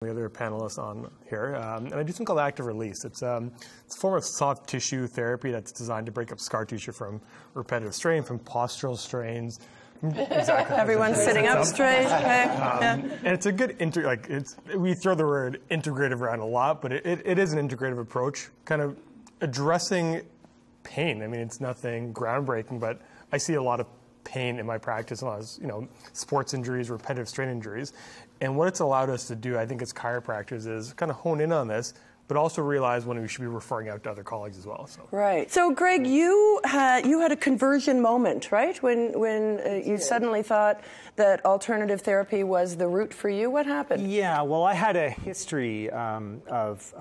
the other panelists on here, and I do something called active release. It's a form of soft tissue therapy that's designed to break up scar tissue from repetitive strain, from postural strains. Exactly. Everyone's sitting up straight. Okay. And it's a good we throw the word integrative around a lot, but it is an integrative approach, kind of addressing pain. I mean, it's nothing groundbreaking, but I see a lot of pain in my practice, a lot of sports injuries, repetitive strain injuries, and what it's allowed us to do, I think, as chiropractors, is kind of hone in on this, but also realize when we should be referring out to other colleagues as well. So. Right. So, Greg, you had a conversion moment, right? When you suddenly thought that alternative therapy was the route for you. What happened? Yeah. Well, I had a history of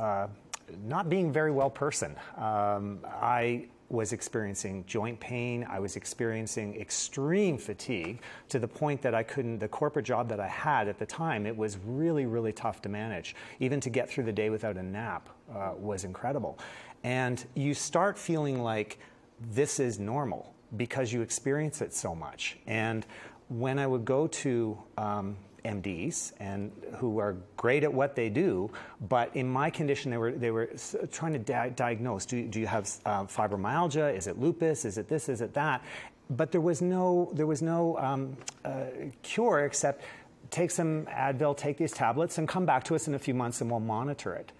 not being a very well person. I was experiencing joint pain. I was experiencing extreme fatigue to the point that the corporate job that I had at the time, it was really, really tough to manage. Even to get through the day without a nap was incredible. And you start feeling like this is normal because you experience it so much. And when I would go to MDs and who are great at what they do, but in my condition they were trying to diagnose. Do you have fibromyalgia? Is it lupus? Is it this? Is it that? But there was no cure except take some Advil, take these tablets, and come back to us in a few months and we'll monitor it.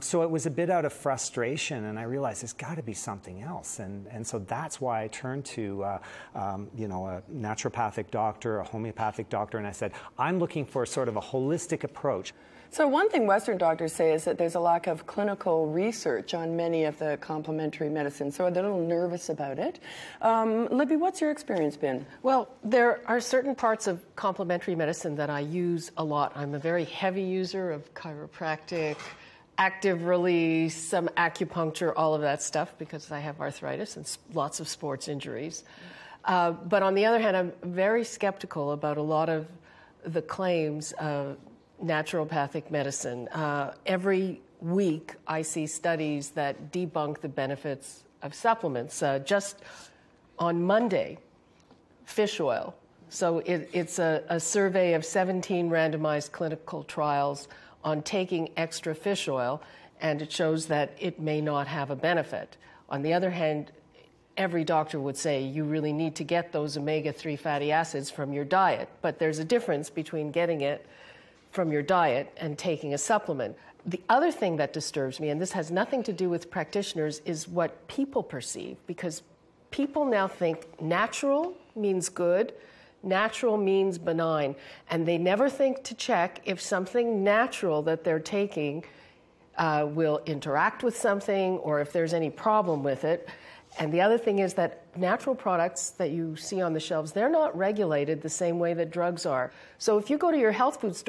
So it was a bit out of frustration, and I realized there's got to be something else, and so that's why I turned to a naturopathic doctor, a homeopathic doctor, and I said, I'm looking for sort of a holistic approach. So one thing Western doctors say is that there's a lack of clinical research on many of the complementary medicines, so they're a little nervous about it. Libby, what's your experience been? Well, there are certain parts of complementary medicine that I use a lot. I'm a very heavy user of chiropractic, active release, some acupuncture, all of that stuff, because I have arthritis and lots of sports injuries. But on the other hand, I'm very skeptical about a lot of the claims of naturopathic medicine. Every week I see studies that debunk the benefits of supplements. Just on Monday, fish oil. So it's a survey of 17 randomized clinical trials on taking extra fish oil, and it shows that it may not have a benefit. On the other hand, every doctor would say you really need to get those omega-3 fatty acids from your diet, but there's a difference between getting it from your diet and taking a supplement. The other thing that disturbs me, and this has nothing to do with practitioners, is what people perceive, because people now think natural means good, natural means benign, and they never think to check if something natural that they're taking will interact with something or if there's any problem with it. And the other thing is that natural products that you see on the shelves, they're not regulated the same way that drugs are. So if you go to your health food store,